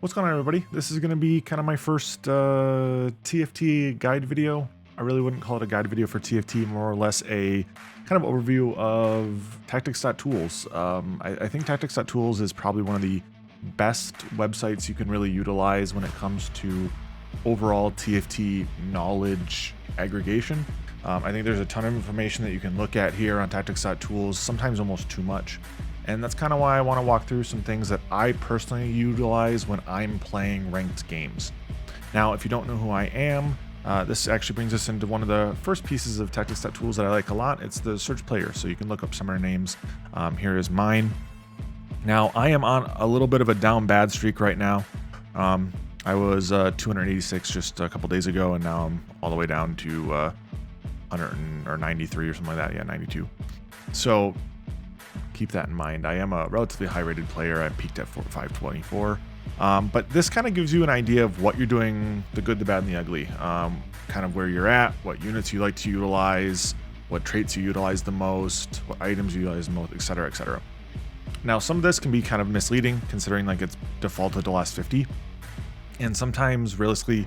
What's going on, everybody? This is going to be kind of my first TFT guide video. I really wouldn't call it a guide video for TFT, more or less a kind of overview of Tactics.tools. I think Tactics.tools is probably one of the best websites you can really utilize when it comes to overall TFT knowledge aggregation. I think there's a ton of information that you can look at here on Tactics.tools, sometimes almost too much. And that's kind of why I want to walk through some things that I personally utilize when I'm playing ranked games. Now, if you don't know who I am, this actually brings us into one of the first pieces of Tactics.tools that I like a lot. It's the search player. So you can look up some of our names. Here is mine. Now, I am on a little bit of a down bad streak right now. I was 286 just a couple days ago, and now I'm all the way down to 193 or something like that. Yeah, 92. So keep that in mind. I am a relatively high rated player. I peaked at 524. But this kind of gives you an idea of what you're doing, the good, the bad, and the ugly. Kind of where you're at, what units you like to utilize, what traits you utilize the most, what items you utilize the most, etc., etc. Now, some of this can be kind of misleading, considering like it's defaulted to last 50. And sometimes, realistically,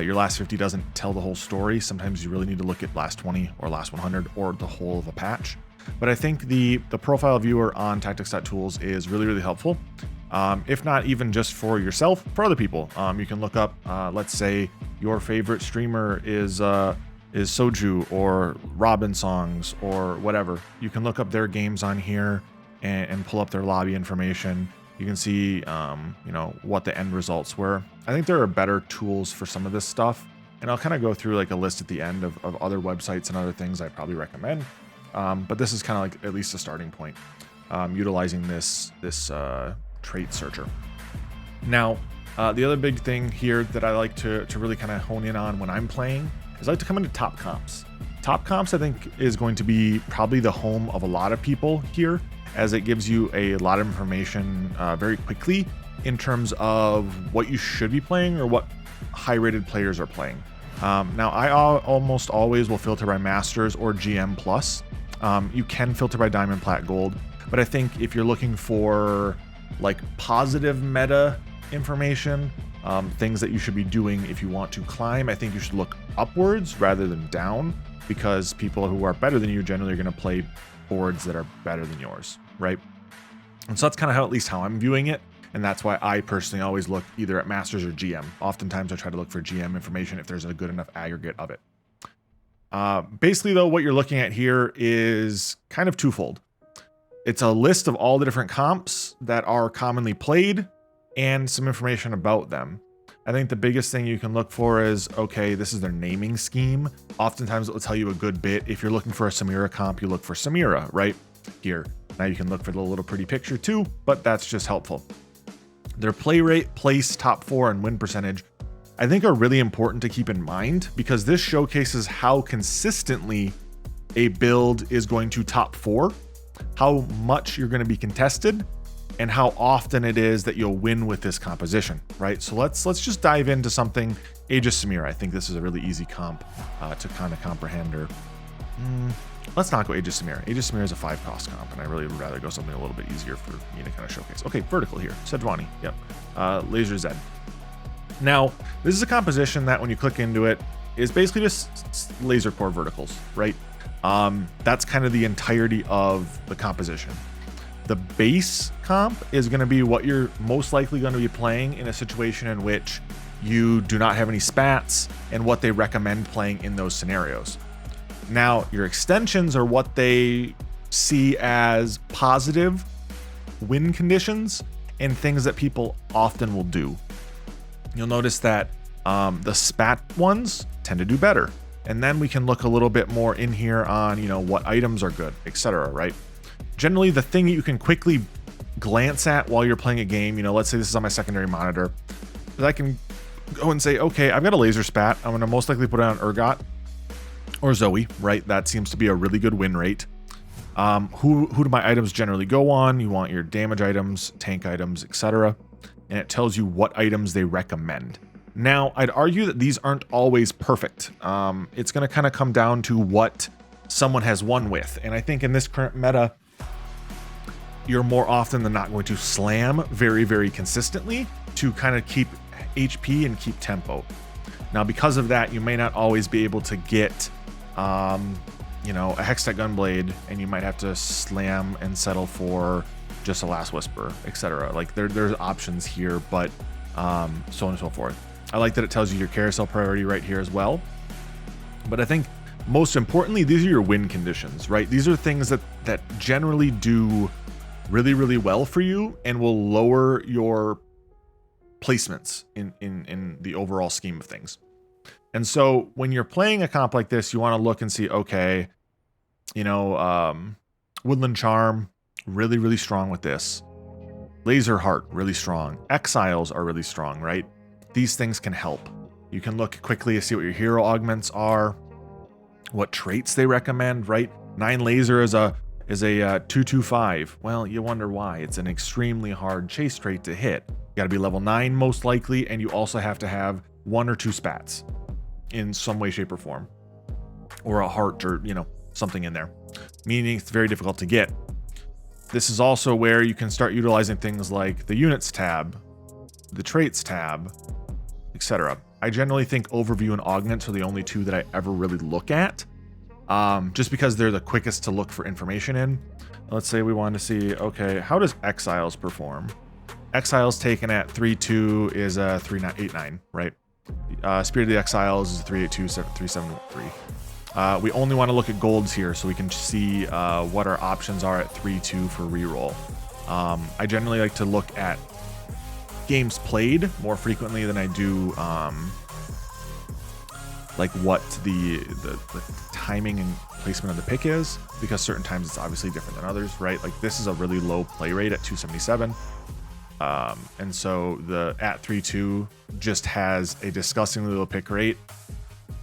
your last 50 doesn't tell the whole story. Sometimes you really need to look at last 20 or last 100 or the whole of a patch. But I think the profile viewer on Tactics.tools is really, really helpful. If not even just for yourself, for other people. You can look up, let's say your favorite streamer is Soju or Robin Songs or whatever. You can look up their games on here and pull up their lobby information. You can see, what the end results were. I think there are better tools for some of this stuff. And I'll kind of go through like a list at the end of other websites and other things I probably recommend. But this is kind of like at least a starting point, utilizing this trait searcher. Now, the other big thing here that I like to really kind of hone in on when I'm playing is I like to come into top comps. Top comps, I think, is going to be probably the home of a lot of people here, as it gives you a lot of information very quickly in terms of what you should be playing or what high-rated players are playing. Now, I almost always will filter by Masters or GM+. You can filter by Diamond, Plat, Gold, but I think if you're looking for like positive meta information, things that you should be doing if you want to climb, I think you should look upwards rather than down, because people who are better than you generally are going to play boards that are better than yours, right? And so that's kind of at least how I'm viewing it. And that's why I personally always look either at Masters or GM. Oftentimes I try to look for GM information if there's a good enough aggregate of it. Basically, though, what you're looking at here is kind of twofold. It's a list of all the different comps that are commonly played and some information about them. I think the biggest thing you can look for is, okay, this is their naming scheme. Oftentimes it will tell you a good bit. If you're looking for a Samira comp, you look for Samira right here. Now you can look for the little pretty picture too, but that's just helpful. Their play rate, place, top 4, and win percentage, I think are really important to keep in mind, because this showcases how consistently a build is going to top 4, how much you're going to be contested, and how often it is that you'll win with this composition, right? So let's just dive into something. Aegis Samira, I think this is a really easy comp to kind of comprehend. Or let's not go Aegis Samira. Aegis Samira is a 5 cost comp, and I really would rather go something a little bit easier for me to kind of showcase. Okay, vertical here, Sejuani, yep, Laser Zed. Now, this is a composition that when you click into it is basically just laser core verticals, right? That's kind of the entirety of the composition. The base comp is going to be what you're most likely going to be playing in a situation in which you do not have any spats, and what they recommend playing in those scenarios. Now, your extensions are what they see as positive win conditions and things that people often will do. You'll notice that the spat ones tend to do better. And then we can look a little bit more in here on, what items are good, etc., right? Generally, the thing you can quickly glance at while you're playing a game, let's say this is on my secondary monitor, is I can go and say, okay, I've got a laser spat. I'm going to most likely put it on Urgot or Zoe, right? That seems to be a really good win rate. Who do my items generally go on? You want your damage items, tank items, etc. And it tells you what items they recommend. Now, I'd argue that these aren't always perfect. It's going to kind of come down to what someone has won with. And I think in this current meta, you're more often than not going to slam very, very consistently to kind of keep HP and keep tempo. Now, because of that, you may not always be able to get, you know, a Hextech Gunblade, and you might have to slam and settle for just a Last Whisper, etc. Like there's options here, but so on and so forth. I like that it tells you your carousel priority right here as well. But I think most importantly, these are your win conditions, right? These are things that generally do really, really well for you and will lower your placements in the overall scheme of things. And so when you're playing a comp like this, you want to look and see, okay, you know, Woodland Charm, really, really strong with this. Laser Heart, really strong. Exiles are really strong, right? These things can help. You can look quickly to see what your hero augments are, what traits they recommend, right? 9 Laser is a 225. Well, you wonder why. It's an extremely hard chase trait to hit. You got to be level 9 most likely, and you also have to have 1 or 2 spats in some way, shape, or form, or a heart, or you know, something in there, meaning it's very difficult to get. This is also where you can start utilizing things like the units tab, the traits tab, etc. I generally think overview and augments are the only 2 that I ever really look at, just because they're the quickest to look for information in. Let's say we want to see, okay, how does Exiles perform? Exiles taken at 3.2 is a 3.89, right? Spirit of the Exiles is 3.82, 3.73. We only want to look at golds here so we can see what our options are at 3.2 for reroll. I generally like to look at games played more frequently than I do like what the timing and placement of the pick is, because certain times it's obviously different than others, right? Like this is a really low play rate at 277. And so the at 3.2 just has a disgustingly low pick rate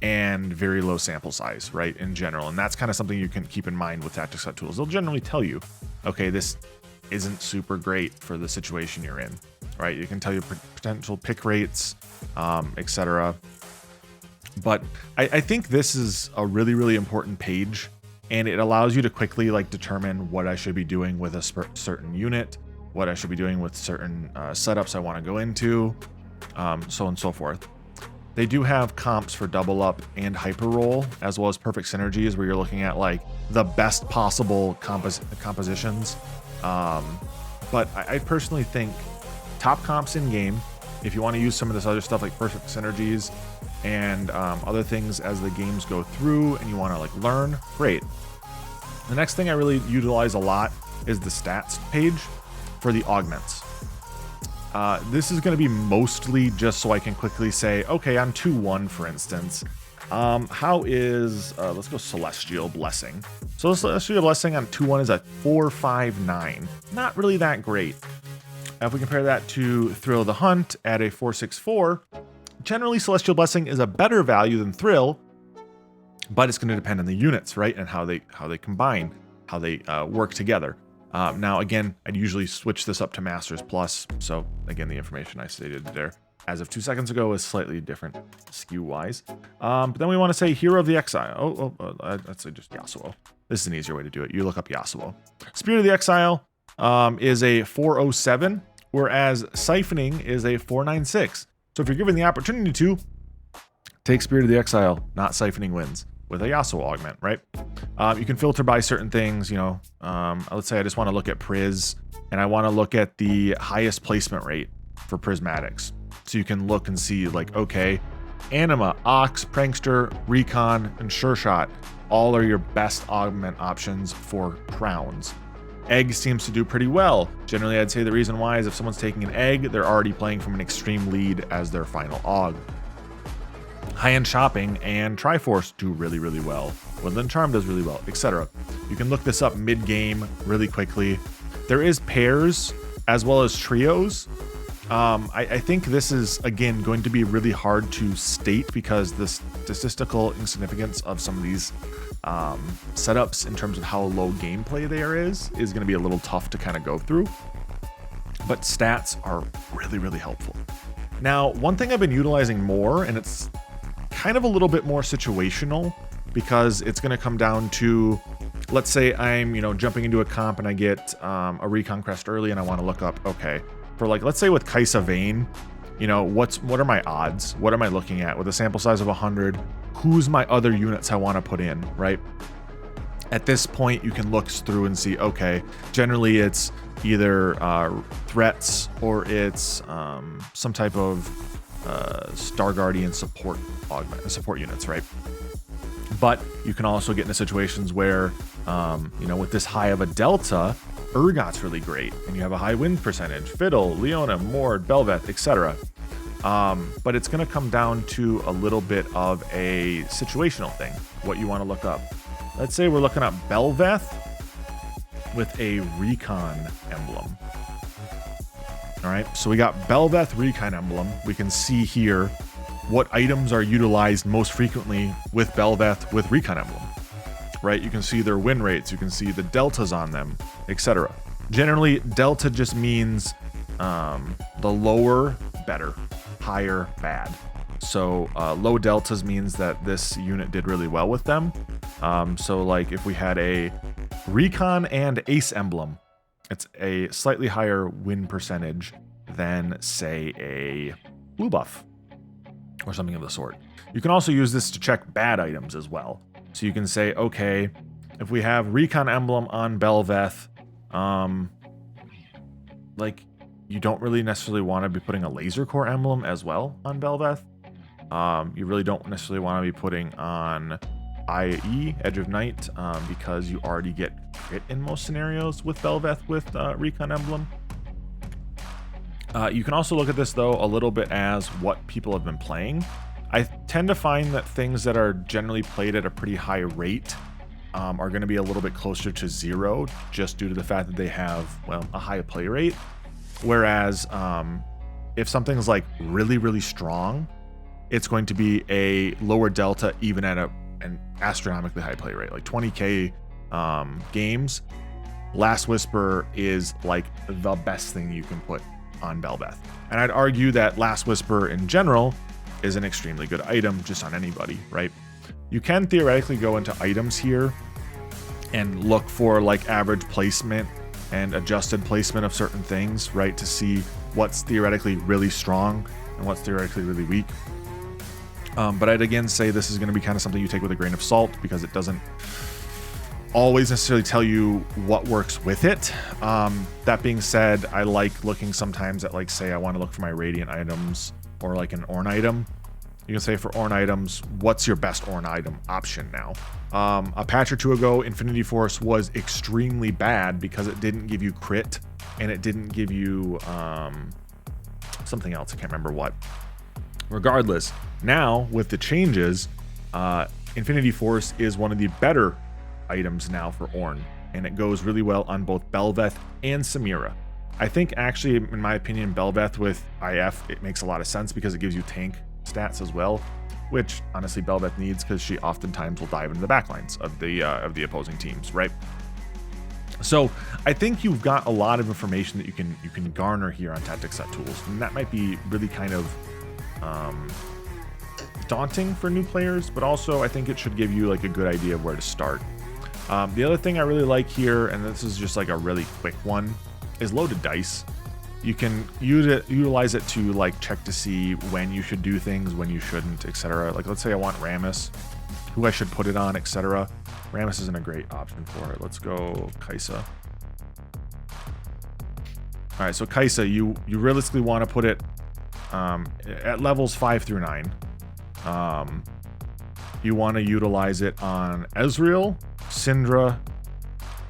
and very low sample size, right, in general. And that's kind of something you can keep in mind with Tactics.tools. They'll generally tell you, okay, this isn't super great for the situation you're in, right? You can tell you potential pick rates, etc. But I think this is a really, really important page, and it allows you to quickly like determine what I should be doing with a certain unit, what I should be doing with certain setups I want to go into, so on and so forth. They do have comps for double up and hyper roll, as well as perfect synergies, where you're looking at like the best possible compositions. But I personally think top comps in game, if you want to use some of this other stuff like perfect synergies and other things as the games go through and you want to like learn, great. The next thing I really utilize a lot is the stats page for the augments. This is going to be mostly just so I can quickly say, okay, on 2-1, for instance, how is, let's go Celestial Blessing. So Celestial Blessing on 2-1 is a 4.59. Not really that great. If we compare that to Thrill of the Hunt at a 4.64, generally Celestial Blessing is a better value than Thrill, but it's going to depend on the units, right? And how they combine, how they work together. Now, again, I'd usually switch this up to Masters Plus. So again, the information I stated there as of 2 seconds ago is slightly different skew wise. But then we want to say Hero of the Exile. Let's say just Yasuo. This is an easier way to do it. You look up Yasuo. Spirit of the Exile is a 407, whereas Siphoning is a 496. So if you're given the opportunity to, take Spirit of the Exile, not Siphoning wins with a Yasuo augment, right? You can filter by certain things, you know. Let's say I just want to look at Priz, and I want to look at the highest placement rate for prismatics. So you can look and see like, okay, Anima, Ox, Prankster, Recon, and Sure Shot all are your best augment options for crowns. Egg seems to do pretty well. Generally, I'd say the reason why is if someone's taking an egg, they're already playing from an extreme lead as their final aug. High-end Shopping and Triforce do really, really well. Woodland Charm does really well, etc. You can look this up mid-game really quickly. There is pairs as well as trios. I think this is, again, going to be really hard to state because the statistical insignificance of some of these setups in terms of how low gameplay there is going to be a little tough to kind of go through. But stats are really, really helpful. Now, one thing I've been utilizing more, and it's kind of a little bit more situational, because it's going to come down to, let's say I'm, jumping into a comp and I get a Recon Crest early and I want to look up, okay, for like, let's say with Kaisa Vayne, you know, what are my odds? What am I looking at with a sample size of 100? Who's my other units I want to put in, right? At this point, you can look through and see, okay, generally it's either threats or it's some type of Star Guardian support units, right? But you can also get into situations where, you know, with this high of a delta, Urgot's really great, and you have a high win percentage. Fiddle, Leona, Mord, Belveth, etc. But it's going to come down to a little bit of a situational thing, what you want to look up. Let's say we're looking up Belveth with a Recon emblem. All right, so we got Belveth Recon emblem. We can see here what items are utilized most frequently with Belveth with Recon emblem. Right, you can see their win rates, you can see the deltas on them, etc. Generally, delta just means the lower, better, higher, bad. So low deltas means that this unit did really well with them. So like if we had a Recon and Ace emblem, it's a slightly higher win percentage than, say, a blue buff or something of the sort. You can also use this to check bad items as well. So you can say, okay, if we have Recon emblem on Belveth, like you don't really necessarily want to be putting a laser core emblem as well on Belveth. You really don't necessarily want to be putting on IE, Edge of Night, because you already get crit in most scenarios with Belveth with Recon emblem. You can also look at this though a little bit as what people have been playing. I tend to find that things that are generally played at a pretty high rate are going to be a little bit closer to 0, just due to the fact that they have, well, a high play rate. Whereas if something's like really, really strong, it's going to be a lower delta even at an astronomically high play rate, like 20k games. Last Whisper is like the best thing you can put on Belveth. And I'd argue that Last Whisper in general is an extremely good item just on anybody, right? You can theoretically go into items here and look for like average placement and adjusted placement of certain things, right? To see what's theoretically really strong and what's theoretically really weak. But I'd again say this is going to be kind of something you take with a grain of salt, because it doesn't always necessarily tell you what works with it. That being said, I like looking sometimes at, like, say I want to look for my Radiant items or like an Ornn item. You can say for Ornn items, what's your best Ornn item option now? A patch or two ago, Infinity Force was extremely bad because it didn't give you crit and it didn't give you something else. I can't remember what. Regardless, now with the changes, Infinity Force is one of the better items now for Ornn, and it goes really well on both Belveth and Samira. I think actually, in my opinion, Belveth with IF, it makes a lot of sense because it gives you tank stats as well, which honestly Belveth needs because she oftentimes will dive into the backlines of the opposing teams, right? So I think you've got a lot of information that you can garner here on Tactics.tools, and that might be really kind of daunting for new players, but also I think it should give you like a good idea of where to start. The other thing I really like here, and this is just like a really quick one, is loaded dice. You can utilize it to like check to see when you should do things, when you shouldn't, etc. Like let's say I want Rammus, who I should put it on, etc. Rammus isn't a great option for it. Let's go Kaisa. All right, so Kaisa, you realistically want to put it at levels 5 through 9. You want to utilize it on Ezreal, Syndra,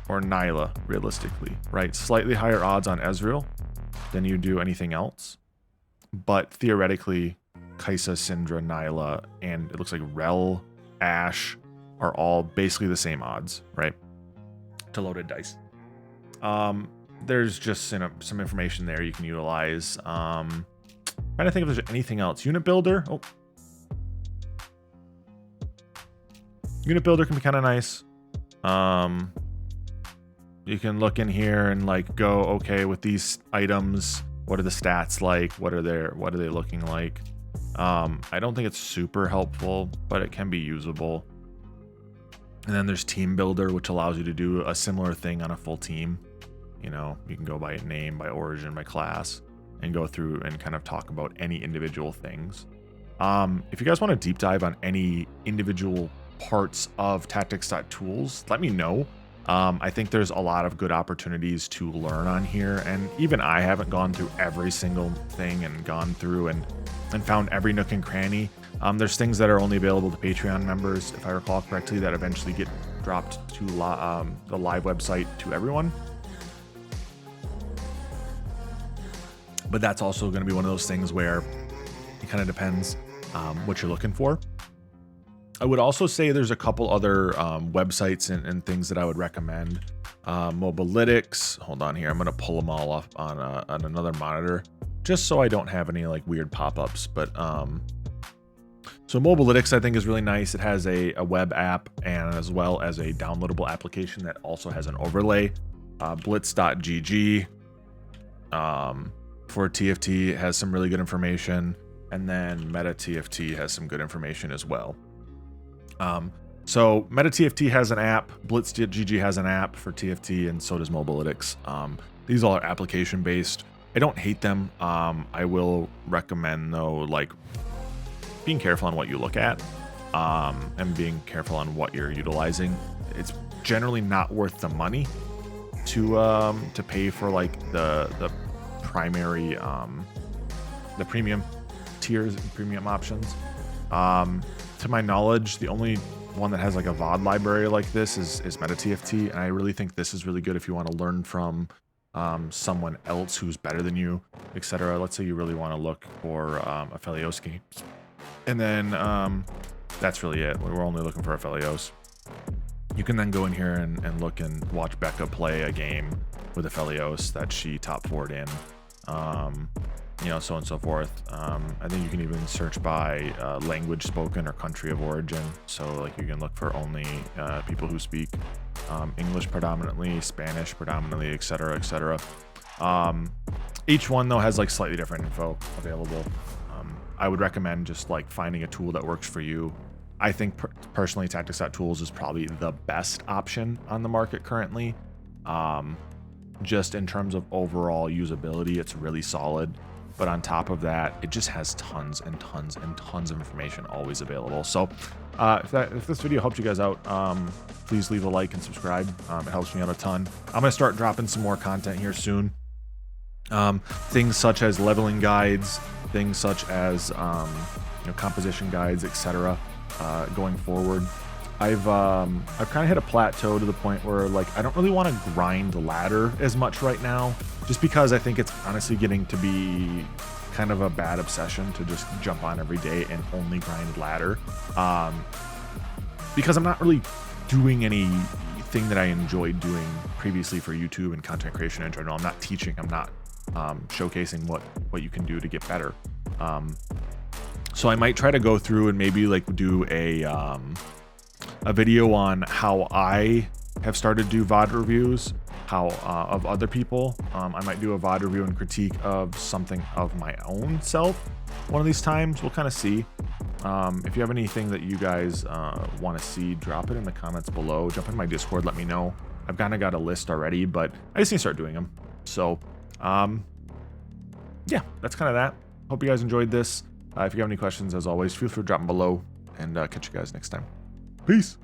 or Nyla, realistically, right? Slightly higher odds on Ezreal than you do anything else. But theoretically, Kaisa, Syndra, Nyla, and it looks like Rel, Ashe are all basically the same odds, right? To loaded dice. There's just some information there you can utilize. Trying to think if there's anything else. Unit Builder. Oh. Unit Builder can be kind of nice. You can look in here and like go, okay, with these items, what are the stats like? What are they looking like? I don't think it's super helpful, but it can be usable. And then there's Team Builder, which allows you to do a similar thing on a full team. You know, you can go by name, by origin, by class. and go through and kind of talk about any individual things. If you guys want to deep dive on any individual parts of Tactics.tools, let me know. I think there's a lot of good opportunities to learn on here, and even I haven't gone through every single thing and gone through and found every nook and cranny. There's things that are only available to Patreon members, if I recall correctly, that eventually get dropped to the live website to everyone. But that's also going to be one of those things where it kind of depends what you're looking for. I would also say there's a couple other websites and things that I would recommend. Mobalytics. Hold on here. I'm going to pull them all up on another monitor just so I don't have any like weird pop-ups. But so Mobalytics I think is really nice. It has a web app and as well as a downloadable application that also has an overlay. Blitz.gg for TFT has some really good information. And then Meta TFT has some good information as well. So Meta TFT has an app, Blitz.gg has an app for TFT, and so does Mobalytics. These all are application based. I don't hate them. I will recommend though, like being careful on what you look at, and being careful on what you're utilizing. It's generally not worth the money to pay for like the primary, the premium tiers and premium options. To my knowledge, the only one that has like a VOD library like this is Meta TFT, and I really think this is really good if you want to learn from someone else who's better than you, etc. Let's say you really want to look for Aphelios games, and then that's really it. We're only looking for Aphelios. You can then go in here and look and watch Becca play a game with Aphelios that she top 4'd in. You know, so on and so forth. I think you can even search by language spoken or country of origin. So like you can look for only people who speak English predominantly, Spanish predominantly, etc., etc. Each one though has like slightly different info available. I would recommend just like finding a tool that works for you. I think personally Tactics.tools is probably the best option on the market currently. Just in terms of overall usability, it's really solid. But on top of that, it just has tons and tons and tons of information always available. So if this video helped you guys out, please leave a like and subscribe. It helps me out a ton. I'm going to start dropping some more content here soon. Things such as leveling guides, things such as composition guides, etc. Going forward. I've kind of hit a plateau to the point where like I don't really want to grind the ladder as much right now, just because I think it's honestly getting to be kind of a bad obsession to just jump on every day and only grind ladder, because I'm not really doing anything that I enjoyed doing previously for YouTube and content creation in general. I'm not teaching, I'm not showcasing what you can do to get better. So I might try to go through and maybe like do a video on how I have started to do VOD reviews, of other people. I might do a VOD review and critique of something of my own self one of these times. We'll kind of see. If you have anything that you guys want to see, drop it in the comments below. Jump in my Discord, let me know. I've kind of got a list already, but I just need to start doing them. So yeah, that's kind of that. Hope you guys enjoyed this. If you have any questions, as always, feel free to drop them below, and catch you guys next time. Peace.